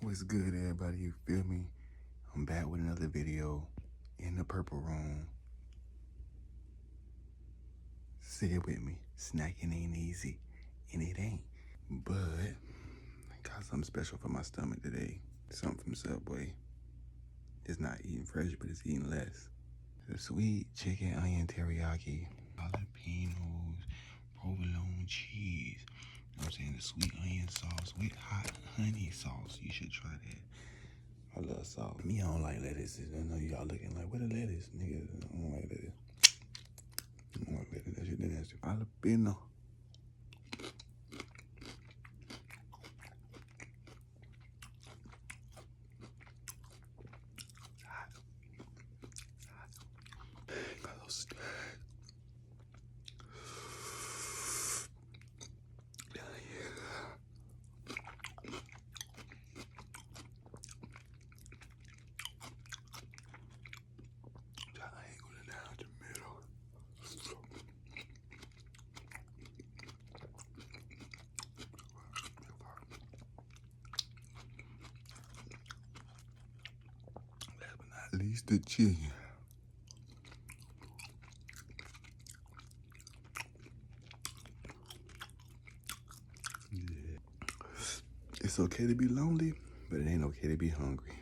What's good, everybody? You feel me? I'm back with another video in the purple room. Say it with me. Snacking ain't easy, and it ain't. But I got something special for my stomach today. Something from Subway. It's not eating fresh, but it's eating less. The sweet chicken onion teriyaki, jalapenos, provolone cheese. You know what I'm saying? The sweet onion sauce with hot honey sauce. You should try that. I love salt. Me, I don't like lettuce. I know y'all looking like, what a lettuce, nigga? I don't like lettuce. I don't like lettuce. That shit nasty. Jalapeno. Close. At least the chicken. Yeah. It's okay to be lonely, but it ain't okay to be hungry.